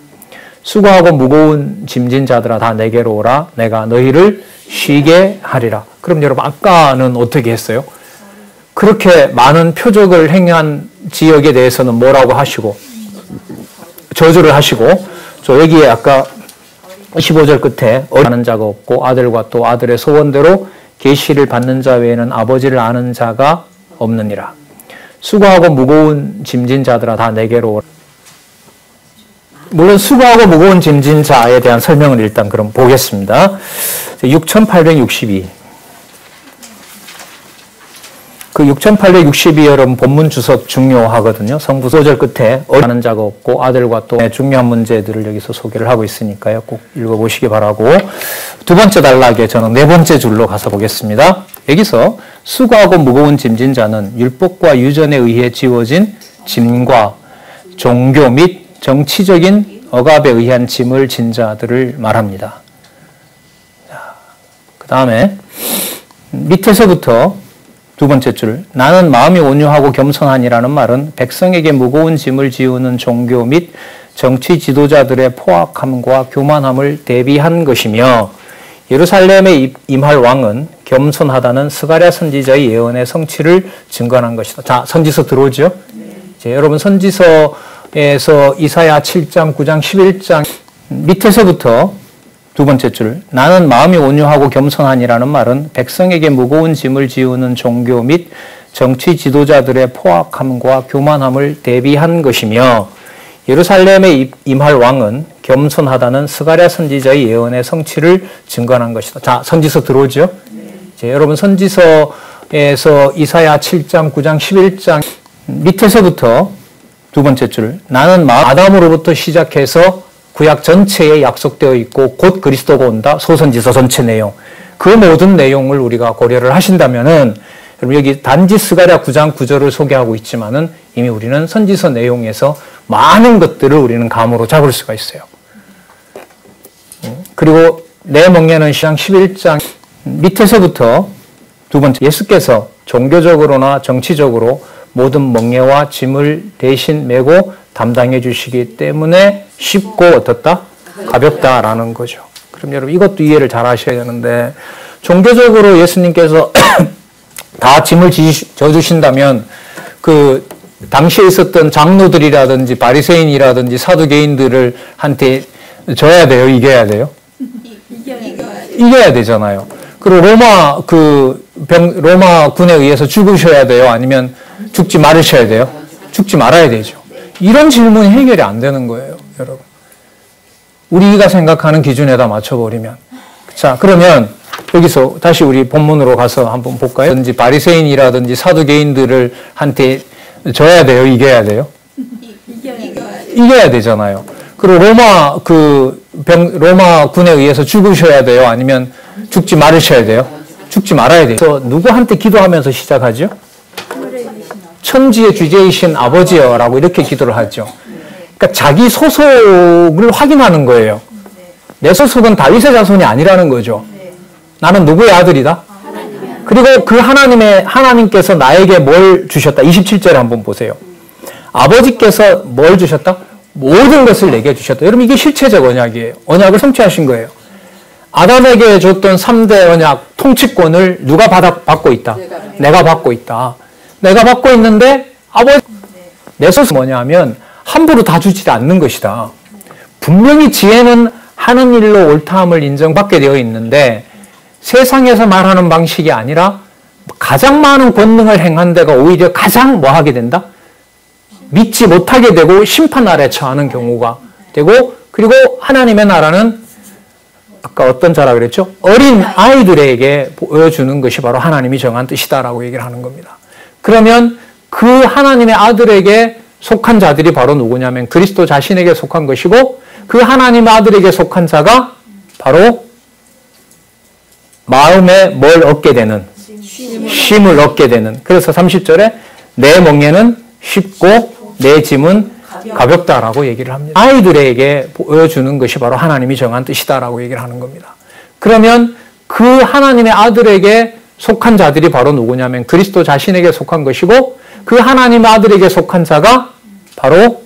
수고하고 무거운 짐진 자들아 다 내게로 오라. 내가 너희를 쉬게 하리라. 그럼 여러분 아까는 어떻게 했어요? 그렇게 많은 표적을 행한 지역에 대해서는 뭐라고 하시고 저주를 하시고, 저 여기에 아까 15절 끝에 아는 자가 없고 아들과 또 아들의 소원대로 계시를 받는 자 외에는 아버지를 아는 자가 없느니라. 수고하고 무거운 짐진 자들아 다 내게로 오라. 물론 수고하고 무거운 짐진 자에 대한 설명을 일단 그럼 보겠습니다. 6862. 그 6862 여러분 본문 주석 중요하거든요. 성부 5절 끝에 아는 자가 없고 아들과 또 중요한 문제들을 여기서 소개를 하고 있으니까요. 꼭 읽어보시기 바라고, 두 번째 단락에 저는 네 번째 줄로 가서 보겠습니다. 여기서 수고하고 무거운 짐진 자는 율법과 유전에 의해 지워진 짐과 종교 및 정치적인 억압에 의한 짐을 진 자들을 말합니다. 그 다음에 밑에서부터 두 번째 줄, 나는 마음이 온유하고 겸손하니라는 말은 백성에게 무거운 짐을 지우는 종교 및 정치 지도자들의 포악함과 교만함을 대비한 것이며, 예루살렘에 임할 왕은 겸손하다는 스가랴 선지자의 예언의 성취를 증거한 것이다. 자, 선지서 들어오죠? 이제 여러분 선지서에서 이사야 7장, 9장, 11장 밑에서부터 두 번째 줄, 나는 마음이 온유하고 겸손하니라는 말은 백성에게 무거운 짐을 지우는 종교 및 정치 지도자들의 포악함과 교만함을 대비한 것이며, 예루살렘에 임할 왕은 겸손하다는 스가랴 선지자의 예언의 성취를 증거한 것이다. 자, 선지서 들어오죠? 이제 여러분 선지서에서 이사야 7장, 9장, 11장 밑에서부터 두 번째 줄, 나는 아담으로부터 시작해서 구약 전체에 약속되어 있고 곧 그리스도가 온다. 소선지서 전체 내용. 그 모든 내용을 우리가 고려를 하신다면은, 여러분 여기 단지 스가랴 9장 9절을 소개하고 있지만은 이미 우리는 선지서 내용에서 많은 것들을 우리는 감으로 잡을 수가 있어요. 그리고 내 멍에는 시장 11장 밑에서부터 두 번째, 예수께서 종교적으로나 정치적으로 모든 멍에와 짐을 대신 메고 담당해 주시기 때문에 쉽고 어떻다? 가볍다라는 거죠. 그럼 여러분 이것도 이해를 잘 하셔야 되는데, 종교적으로 예수님께서 다 짐을 져주신다면 그 당시에 있었던 장로들이라든지 바리새인이라든지 사두개인들을 한테 져야 돼요? 이겨야 돼요? 이겨야 되잖아요. 그리고 로마 군에 의해서 죽으셔야 돼요? 아니면 죽지 말으셔야 돼요? 죽지 말아야 되죠. 이런 질문이 해결이 안 되는 거예요, 여러분. 우리가 생각하는 기준에다 맞춰버리면. 자, 그러면 여기서 다시 우리 본문으로 가서 한번 볼까요? 바리새인이라든지 사두개인들을 한테 져야 돼요? 이겨야 돼요? 이겨야 되잖아요. 그리고 로마 군에 의해서 죽으셔야 돼요? 아니면 죽지 말으셔야 돼요? 죽지 말아야 돼요. 그래서 누구한테 기도하면서 시작하죠? 천지의 주제이신 아버지여라고 이렇게 기도를 하죠. 그러니까 자기 소속을 확인하는 거예요. 내 소속은 다윗의 자손이 아니라는 거죠. 나는 누구의 아들이다? 그리고 그 하나님께서 나에게 뭘 주셨다? 27절에 한번 보세요. 아버지께서 뭘 주셨다? 모든 것을 내게 주셨다. 여러분 이게 실체적 언약이에요. 언약을 성취하신 거예요. 아담에게 줬던 3대 언약 통치권을 누가 받고 있다? 내가 받고 있다. 내가 받고 있는데 내 소속은 뭐냐면 함부로 다 주지 않는 것이다. 분명히 지혜는 하는 일로 옳다함을 인정받게 되어 있는데, 세상에서 말하는 방식이 아니라 가장 많은 권능을 행한 데가 오히려 가장 뭐 하게 된다? 믿지 못하게 되고 심판 아래 처하는 경우가 되고, 그리고 하나님의 나라는 아까 어떤 자라 그랬죠? 어린 아이들에게 보여주는 것이 바로 하나님이 정한 뜻이다라고 얘기를 하는 겁니다. 그러면 그 하나님의 아들에게 속한 자들이 바로 누구냐면 그리스도 자신에게 속한 것이고, 그 하나님의 아들에게 속한 자가 바로 마음에 뭘 얻게 되는? 쉼을 얻게 되는. 그래서 30절에 내 멍에는 쉽고 내 짐은 가볍다라고 얘기를 합니다. 아이들에게 보여주는 것이 바로 하나님이 정한 뜻이다라고 얘기를 하는 겁니다. 그러면 그 하나님의 아들에게 속한 자들이 바로 누구냐면 그리스도 자신에게 속한 것이고 그 하나님의 아들에게 속한 자가 바로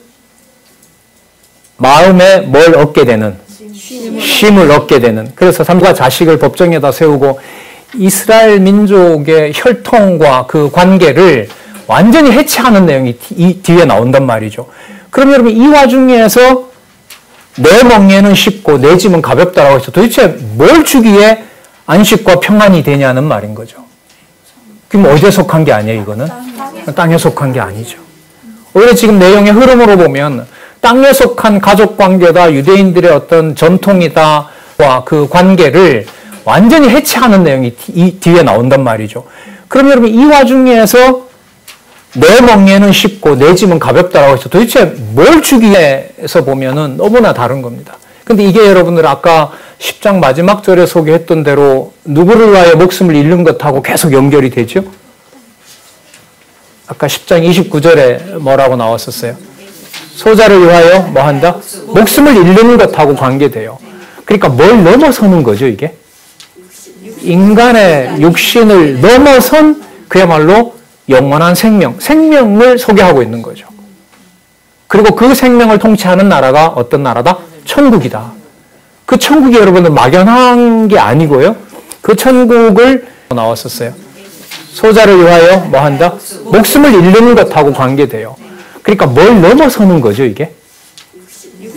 마음에 뭘 얻게 되는? 쉼을 얻게 되는. 그래서 삼가 자식을 법정에다 세우고 이스라엘 민족의 혈통과 그 관계를 완전히 해체하는 내용이 이 뒤에 나온단 말이죠. 그럼 여러분 이 와중에서 내 멍에는 쉽고 내 짐은 가볍다라고 해서 도대체 뭘 주기에 안식과 평안이 되냐는 말인 거죠. 그럼 어디에 속한 게 아니에요, 이거는? 땅에 속한 게 아니죠. 원래 지금 내용의 흐름으로 보면 땅에 속한 가족 관계다, 유대인들의 어떤 전통이다, 와 그 관계를 완전히 해체하는 내용이 이 뒤에 나온단 말이죠. 그럼 여러분 이 와중에서 내 멍에는 쉽고 내 짐은 가볍다라고 해서 도대체 뭘 주기에서 보면은 너무나 다른 겁니다. 근데 이게 여러분들 아까 10장 마지막 절에 소개했던 대로 누구를 위하여 목숨을 잃는 것하고 계속 연결이 되죠? 아까 10장 29절에 뭐라고 나왔었어요? 소자를 위하여 뭐 한다? 목숨을 잃는 것하고 관계돼요. 그러니까 뭘 넘어서는 거죠, 이게? 인간의 육신을 넘어선 그야말로 영원한 생명을 소개하고 있는 거죠. 그리고 그 생명을 통치하는 나라가 어떤 나라다? 천국이다. 그 천국이 여러분들 막연한 게 아니고요. 그 천국을 나왔었어요. 소자를 위하여 뭐 한다? 목숨을 잃는 것하고 관계돼요. 그러니까 뭘 넘어서는 거죠, 이게?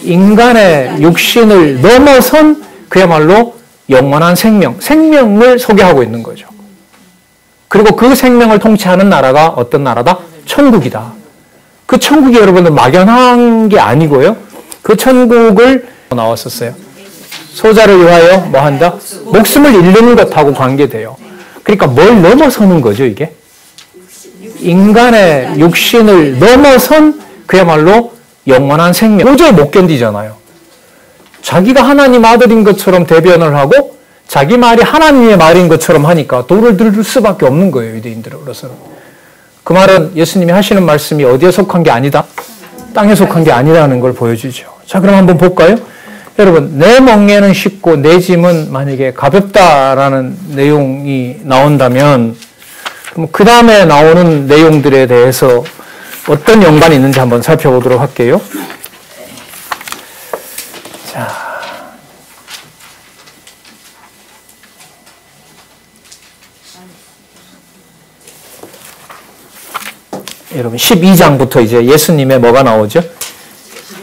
인간의 육신을 넘어선 그야말로 영원한 생명을 소개하고 있는 거죠. 그리고 그 생명을 통치하는 나라가 어떤 나라다? 천국이다. 그 천국이 여러분들 막연한 게 아니고요. 그 천국을 나왔었어요. 소자를 위하여 뭐 한다? 목숨을 잃는 것하고 관계돼요. 그러니까 뭘 넘어서는 거죠, 이게? 인간의 육신을 넘어선 그야말로 영원한 도저히 못 견디잖아요. 자기가 하나님 아들인 것처럼 대변을 하고 자기 말이 하나님의 말인 것처럼 하니까 돌을 들을 수밖에 없는 거예요, 유대인들로서는. 그 말은 예수님이 하시는 말씀이 어디에 속한 게 아니다? 땅에 속한 게 아니라는 걸 보여주죠. 자, 그럼 한번 볼까요? 여러분, 내 멍에는 쉽고 내 짐은 만약에 가볍다라는 내용이 나온다면 그럼 그 다음에 나오는 내용들에 대해서 어떤 연관이 있는지 한번 살펴보도록 할게요. 자, 여러분 12장부터 이제 예수님의 뭐가 나오죠?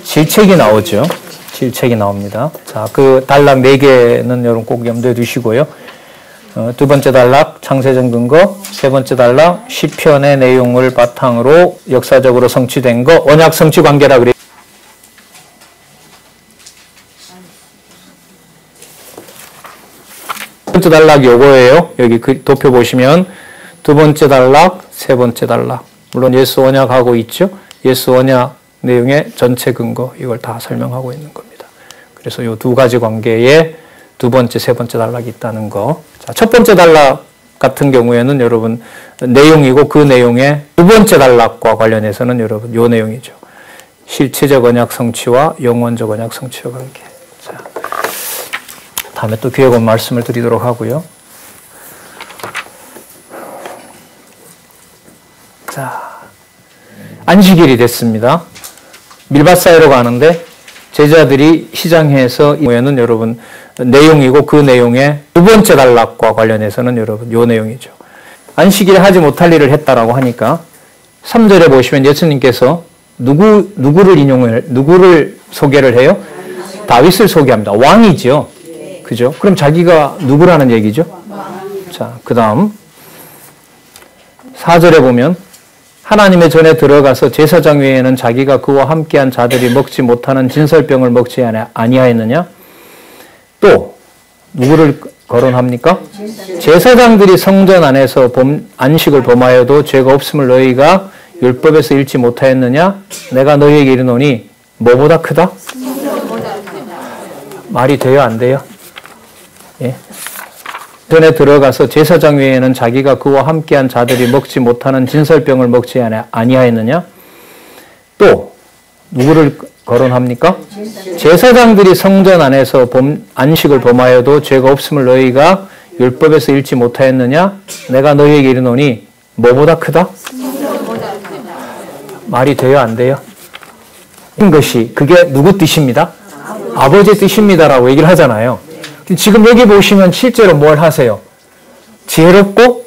질책이 나오죠. 질책이 나옵니다. 자, 그 단락 4개는 여러분 꼭 염두에 두시고요. 두 번째 단락 창세전 근거, 세 번째 단락 시편의 내용을 바탕으로 역사적으로 성취된 거, 언약 성취 관계라 그래요. 두 번째 단락 요거예요. 여기 도표 보시면 두 번째 단락, 세 번째 단락. 물론 예수 언약하고 있죠. 예수 언약 내용의 전체 근거 이걸 다 설명하고 있는 겁니다. 그래서 이 두 가지 관계에 두 번째, 세 번째 단락이 있다는 거. 자, 첫 번째 단락 같은 경우에는 여러분 내용이고 그 내용의 두 번째 단락과 관련해서는 여러분 요 내용이죠. 실체적 언약 성취와 영원적 언약 성취와 관계. 자, 다음에 또 기회가 말씀을 드리도록 하고요. 자, 안식일이 됐습니다. 밀밭 사이로 가는데 제자들이 시장에서 모여는 여러분 내용이고 그 내용의 두 번째 단락과 관련해서는 여러분 요 내용이죠. 안식일에 하지 못할 일을 했다라고 하니까 3절에 보시면 예수님께서 누구를 소개를 해요? 다윗을 소개합니다. 왕이죠. 그죠? 그럼 자기가 누구라는 얘기죠? 자, 그 다음 4절에 보면 하나님의 전에 들어가서 제사장 외에는 자기가 그와 함께한 자들이 먹지 못하는 진설병을 먹지 아니하였느냐? 또 누구를 거론합니까? 제사장들이 성전 안에서 안식을 범하여도 죄가 없음을 너희가 율법에서 읽지 못하였느냐? 내가 너희에게 이르노니 뭐보다 크다? 말이 돼요, 안 돼요? 예. 전에 들어가서 제사장 외에는 자기가 그와 함께한 자들이 먹지 못하는 진설병을 먹지 아니하였느냐? 또 누구를 거론합니까? 제사장들이 성전 안에서 안식을 범하여도 죄가 없음을 너희가 율법에서 읽지 못하였느냐? 내가 너희에게 이르노니 뭐보다 크다? 말이 돼요, 안 돼요? 것이 그게 누구 뜻입니다? 아버지의 뜻입니다라고 얘기를 하잖아요. 지금 여기 보시면 실제로 뭘 하세요? 지혜롭고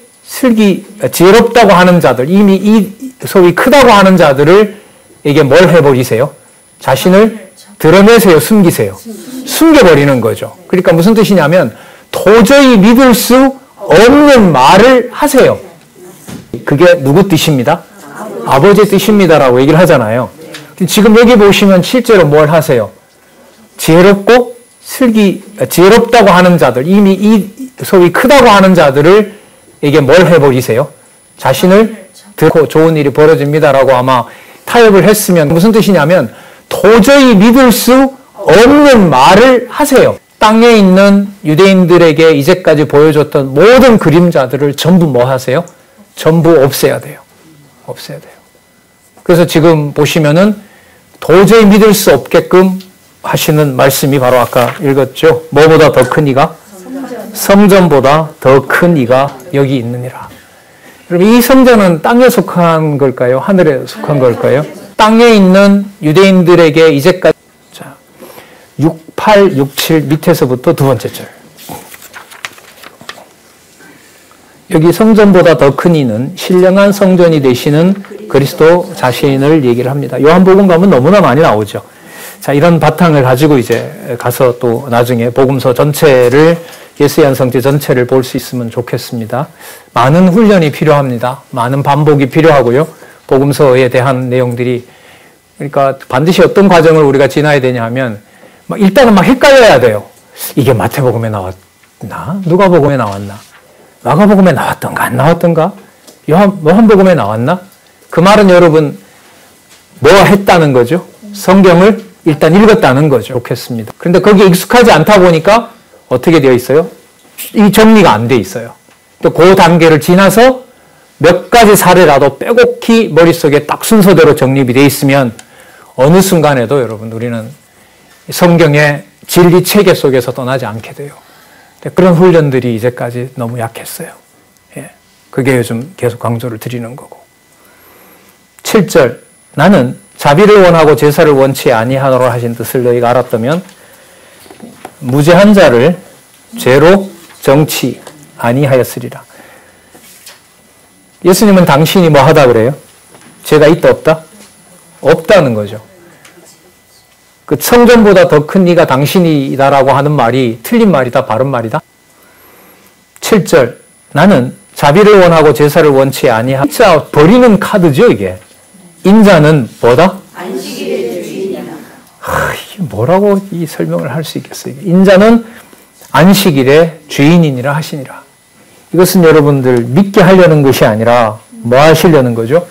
지혜롭다고 하는 자들, 이미 이 소위 크다고 하는 자들을 이게 뭘 해버리세요? 자신을 드러내세요, 숨기세요? 숨겨버리는 거죠. 그러니까 무슨 뜻이냐면 도저히 믿을 수 없는 말을 하세요. 그게 누구 뜻입니다? 아버지의 뜻입니다라고 얘기를 하잖아요. 지금 여기 보시면 실제로 뭘 하세요? 지혜롭고 지혜롭다고 하는 자들, 이미 이 소위 크다고 하는 자들을 이게 뭘 해버리세요? 자신을 듣고 좋은 일이 벌어집니다라고 아마 타협을 했으면 무슨 뜻이냐면 도저히 믿을 수 없는 말을 하세요. 땅에 있는 유대인들에게 이제까지 보여줬던 모든 그림자들을 전부 뭐 하세요? 전부 없애야 돼요. 없애야 돼요. 그래서 지금 보시면은 도저히 믿을 수 없게끔 하시는 말씀이 바로 아까 읽었죠. 뭐보다 더 큰 이가? 성전보다 더 큰 이가 여기 있느니라. 그럼 이 성전은 땅에 속한 걸까요? 하늘에 속한 걸까요? 땅에 있는 유대인들에게 이제까지 68, 67 밑에서부터 두 번째 절. 여기 성전보다 더 큰 이는 신령한 성전이 되시는 그리스도 자신을 얘기를 합니다. 요한복음 가면 너무나 많이 나오죠. 자, 이런 바탕을 가지고 이제 가서 또 나중에 복음서 전체를 예수의 성체 전체를 볼 수 있으면 좋겠습니다. 많은 훈련이 필요합니다. 많은 반복이 필요하고요. 복음서에 대한 내용들이 그러니까 반드시 어떤 과정을 우리가 지나야 되냐 하면 일단은 막 헷갈려야 돼요. 이게 마태복음에 나왔나? 누가복음에 나왔나? 마가복음에 나왔던가 안 나왔던가? 요한복음에 나왔나? 그 말은 여러분 뭐 했다는 거죠? 성경을 일단 읽었다는 거죠. 좋겠습니다. 그런데 거기에 익숙하지 않다 보니까 어떻게 되어 있어요? 이 정리가 안 돼 있어요. 또 그 단계를 지나서 몇 가지 사례라도 빼곡히 머릿속에 딱 순서대로 정립이 돼 있으면 어느 순간에도 여러분 우리는 성경의 진리 체계 속에서 떠나지 않게 돼요. 그런 훈련들이 이제까지 너무 약했어요. 예. 그게 요즘 계속 강조를 드리는 거고. 7절 나는 자비를 원하고 제사를 원치 아니하노라 하신 뜻을 너희가 알았다면 무죄한 자를 죄로 정치 아니하였으리라. 예수님은 당신이 뭐 하다 그래요? 죄가 있다 없다? 없다는 거죠. 그 성전보다 더 큰 이가 당신이다라고 하는 말이 틀린 말이다, 바른 말이다? 7절 나는 자비를 원하고 제사를 원치 아니하. 진짜 버리는 카드죠 이게. 인자는 뭐다? 안식일의 주인이다. 이게 뭐라고 이 설명을 할 수 있겠어요? 인자는 안식일의 주인이니라 하시니라. 이것은 여러분들 믿게 하려는 것이 아니라 뭐 하시려는 거죠?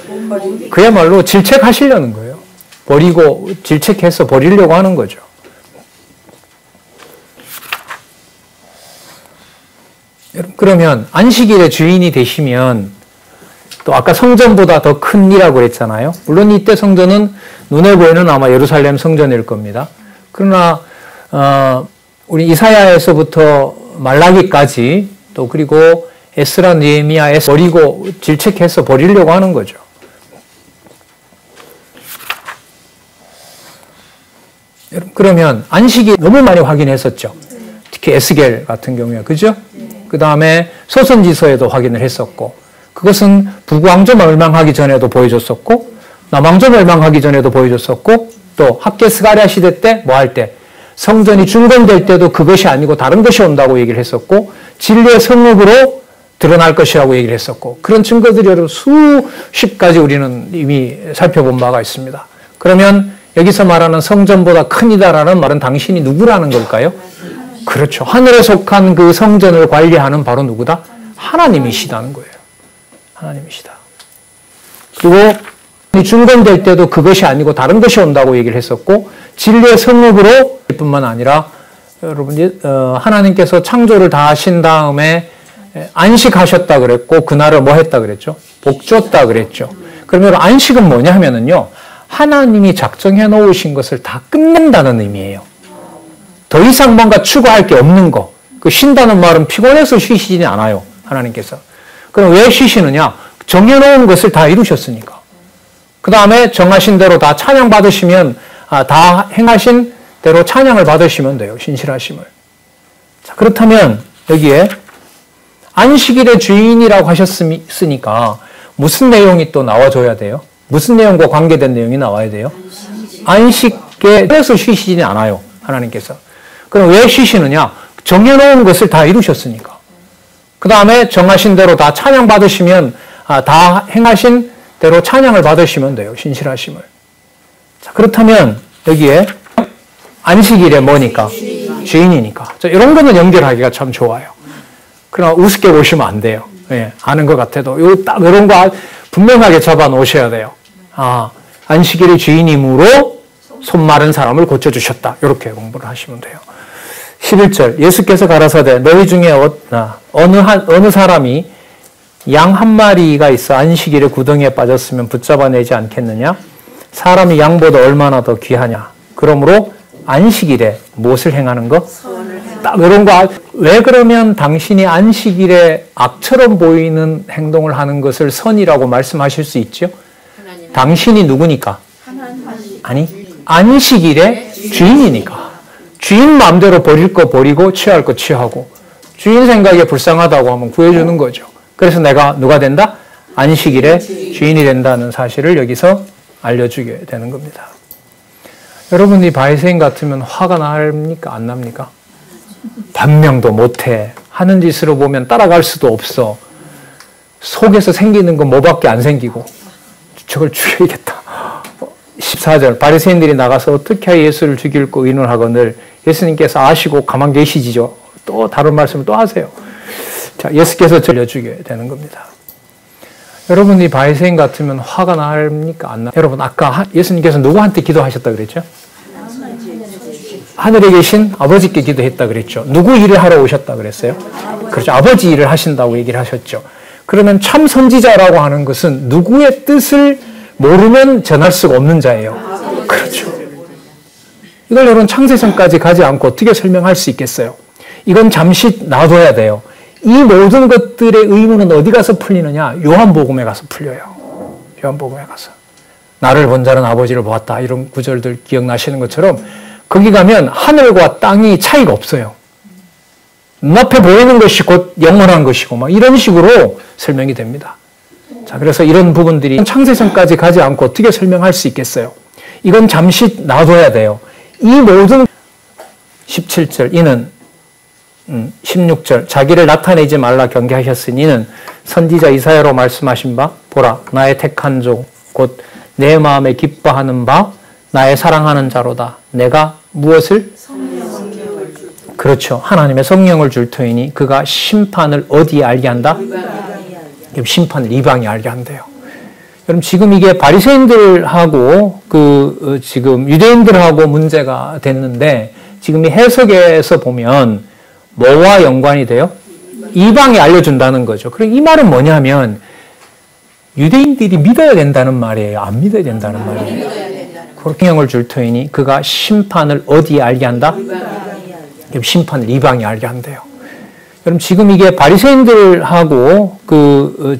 그야말로 질책하시려는 거예요. 버리고 질책해서 버리려고 하는 거죠. 그러면 안식일의 주인이 되시면 또 아까 성전보다 더 큰 이라고 그랬잖아요. 물론 이때 성전은 눈에 보이는 아마 예루살렘 성전일 겁니다. 그러나 우리 이사야에서부터 말라기까지 또 그리고 에스라 느헤미야에서 버리고 질책해서 버리려고 하는 거죠. 그러면 안식이 너무 많이 확인했었죠. 특히 에스겔 같은 경우에 그죠? 그 다음에 소선지서에도 확인을 했었고 그것은 북왕조 멸망하기 전에도 보여줬었고 남왕조 멸망하기 전에도 보여줬었고 또 학계 스가랴 시대 때 뭐 할 때 성전이 중건될 때도 그것이 아니고 다른 것이 온다고 얘기를 했었고 진리의 성읍으로 드러날 것이라고 얘기를 했었고 그런 증거들이 여러분 수십 가지 우리는 이미 살펴본 바가 있습니다. 그러면 여기서 말하는 성전보다 큰이다라는 말은 당신이 누구라는 걸까요? 그렇죠. 하늘에 속한 그 성전을 관리하는 바로 누구다? 하나님이시다는 거예요. 하나님이시다. 그리고 중건될 때도 그것이 아니고 다른 것이 온다고 얘기를 했었고 진리의 성읍으로 뿐만 아니라 여러분 하나님께서 창조를 다 하신 다음에 안식하셨다 그랬고 그날을 뭐 했다 그랬죠? 복 줬다 그랬죠. 그러면 안식은 뭐냐 하면은요. 하나님이 작정해 놓으신 것을 다 끝낸다는 의미예요. 더 이상 뭔가 추구할 게 없는 거. 그 쉰다는 말은 피곤해서 쉬시지 않아요. 하나님께서. 그럼 왜 쉬시느냐? 정해놓은 것을 다 이루셨으니까. 그 다음에 정하신 대로 다 찬양 받으시면, 다 행하신 대로 찬양을 받으시면 돼요. 신실하심을. 자, 그렇다면 여기에 안식일의 주인이라고 하셨으니까 무슨 내용이 또 나와줘야 돼요? 무슨 내용과 관계된 내용이 나와야 돼요? 안식에 그래서 쉬시지 않아요. 하나님께서. 그럼 왜 쉬시느냐? 정해놓은 것을 다 이루셨으니까. 그 다음에 정하신 대로 다 찬양 받으시면, 다 행하신 대로 찬양을 받으시면 돼요. 신실하심을. 자, 그렇다면 여기에 안식일에 뭐니까? 주인이니까. 자, 이런 거는 연결하기가 참 좋아요. 그러나 우습게 보시면 안 돼요. 예, 아는 것 같아도. 이런 거 분명하게 잡아 놓으셔야 돼요. 안식일의 주인이므로 손 마른 사람을 고쳐주셨다. 이렇게 공부를 하시면 돼요. 11절 예수께서 가라사대 너희 중에 어느 사람이 양 한 마리가 있어 안식일에 구덩이에 빠졌으면 붙잡아내지 않겠느냐? 사람이 양보다 얼마나 더 귀하냐? 그러므로 안식일에 무엇을 행하는 거? 딱 이런 거. 왜 그러면 당신이 안식일에 악처럼 보이는 행동을 하는 것을 선이라고 말씀하실 수 있죠? 당신이 누구니까? 아니, 안식일의 주인이니까. 주인 마음대로 버릴 거 버리고 취할 거 취하고 주인 생각에 불쌍하다고 하면 구해주는 거죠. 그래서 내가 누가 된다? 안식일의 주인이 된다는 사실을 여기서 알려주게 되는 겁니다. 여러분이 바리새인 같으면 화가 납니까? 안 납니까? 반명도 못해. 하는 짓으로 보면 따라갈 수도 없어. 속에서 생기는 건 뭐밖에 안 생기고 저걸 죽여야겠다. 14절 바리새인들이 나가서 어떻게 예수를 죽일고 의논하거늘 예수님께서 아시고 가만 계시지죠. 또 다른 말씀을 또 하세요. 자, 예수께서 들려주게 되는 겁니다. 여러분이 바리새인 같으면 화가 납니까? 안 나? 여러분 아까 예수님께서 누구한테 기도하셨다 그랬죠? 하늘에 계신 아버지께 기도했다 그랬죠. 누구 일을 하러 오셨다 그랬어요? 그렇죠. 아버지 일을 하신다고 얘기를 하셨죠. 그러면 참 선지자라고 하는 것은 누구의 뜻을 모르면 전할 수가 없는 자예요. 그렇죠. 이걸 여러분 창세전까지 가지 않고 어떻게 설명할 수 있겠어요? 이건 잠시 놔둬야 돼요. 이 모든 것들의 의무는 어디 가서 풀리느냐? 요한복음에 가서 풀려요. 요한복음에 가서. 나를 본 자는 아버지를 보았다. 이런 구절들 기억나시는 것처럼 거기 가면 하늘과 땅이 차이가 없어요. 눈앞에 보이는 것이 곧 영원한 것이고 막 이런 식으로 설명이 됩니다. 자, 그래서 이런 부분들이 창세전까지 가지 않고 어떻게 설명할 수 있겠어요? 이건 잠시 놔둬야 돼요. 이 모든 17절 이는 16절 자기를 나타내지 말라 경계하셨으니 이는 선지자 이사야로 말씀하신 바 보라 나의 택한 종 곧 내 마음에 기뻐하는 바 나의 사랑하는 자로다. 내가 무엇을? 그렇죠. 하나님의 성령을 줄 터이니 그가 심판을 어디에 알게 한다? 심판을 이방에 알게 한대요. 그럼 지금 이게 바리새인들하고 지금 유대인들하고 문제가 됐는데 지금 이 해석에서 보면 뭐와 연관이 돼요? 이방에 알려준다는 거죠. 그럼 이 말은 뭐냐면 유대인들이 믿어야 된다는 말이에요. 안 믿어야 된다는 말이에요. 그렇게 성령을 줄 터이니 그가 심판을 어디에 알게 한다? 심판을 이방에 알게 한대요. 그럼 지금 이게 바리새인들하고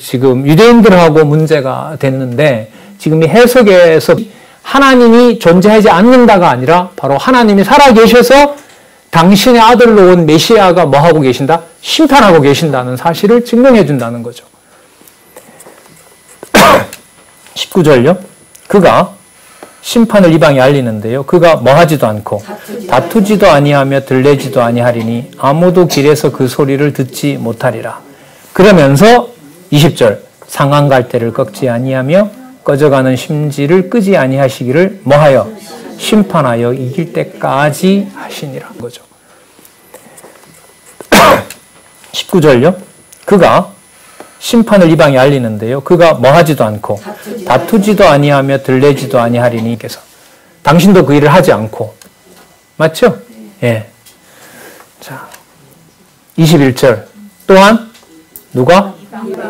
지금 유대인들하고 문제가 됐는데 지금 이 해석에서 하나님이 존재하지 않는다가 아니라 바로 하나님이 살아계셔서 당신의 아들로 온 메시아가 뭐 하고 계신다? 심판하고 계신다는 사실을 증명해 준다는 거죠. 19절요. 그가 심판을 이방에 알리는데요. 그가 뭐 하지도 않고 다투지도 아니하며 들레지도 아니하리니 아무도 길에서 그 소리를 듣지 못하리라. 그러면서 20절 상한 갈대를 꺾지 아니하며 꺼져가는 심지를 끄지 아니하시기를 뭐하여? 심판하여 이길 때까지 하시니라. 거죠. 19절요. 그가 심판을 이방에 알리는데요. 그가 뭐 하지도 않고 다투지도 아니하며 들레지도 아니하리니 께서 당신도 그 일을 하지 않고 맞죠? 예. 자, 21절 또한 누가?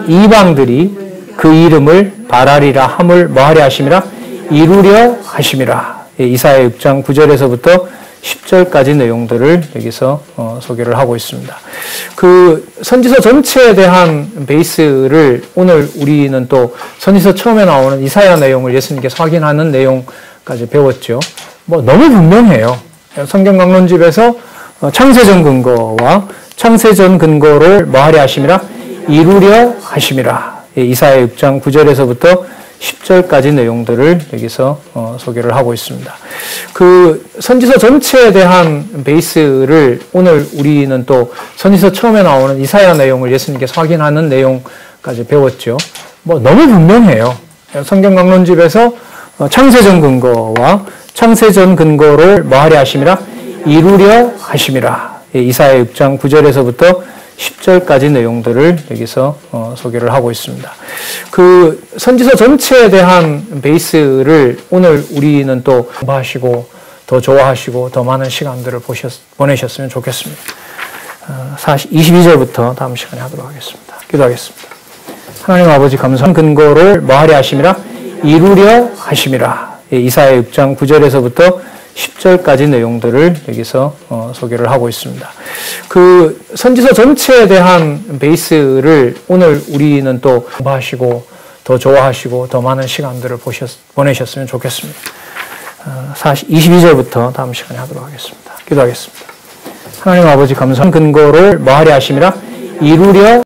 이방들이 그 이름을 바라리라 함을 뭐하려 하심이라? 이루려 하심이라. 이사야 6장 9절에서부터 10절까지 내용들을 여기서 소개를 하고 있습니다. 그 선지서 전체에 대한 베이스를 오늘 우리는 또 선지서 처음에 나오는 이사야 내용을 예수님께서 확인하는 내용까지 배웠죠. 뭐 너무 분명해요. 성경 강론집에서 창세전 근거와 창세전 근거를 뭐 하려 하심이라? 이루려 하심이라. 이사야 6장 9절에서부터 10절까지 내용들을 여기서 소개를 하고 있습니다. 그 선지서 전체에 대한 베이스를 오늘 우리는 또 선지서 처음에 나오는 이사야 내용을 예수님께서 확인하는 내용까지 배웠죠. 뭐 너무 분명해요. 성경 강론집에서 창세전 근거와 창세전 근거를 뭐 하려 하심이라? 이루려 하심이라. 이사야 6장 9절에서부터 10절까지 내용들을 여기서 소개를 하고 있습니다. 그 선지서 전체에 대한 베이스를 오늘 우리는 또 공부하시고 더 좋아하시고 더 많은 시간들을 보내셨으면 좋겠습니다. 22절부터 다음 시간에 하도록 하겠습니다. 기도하겠습니다. 하나님 아버지 감사한 근거를 뭐 하려 하심이라? 이루려 하심이라. 이사야 6장 9절에서부터 10절까지 내용들을 여기서 소개를 하고 있습니다. 그 선지서 전체에 대한 베이스를 오늘 우리는 또 공부하시고 더 좋아하시고 더 많은 시간들을 보내셨으면 좋겠습니다. 22절부터 다음 시간에 하도록 하겠습니다. 기도하겠습니다. 하나님 아버지 감사한 근거를 뭐 하려 하심이라? 이루려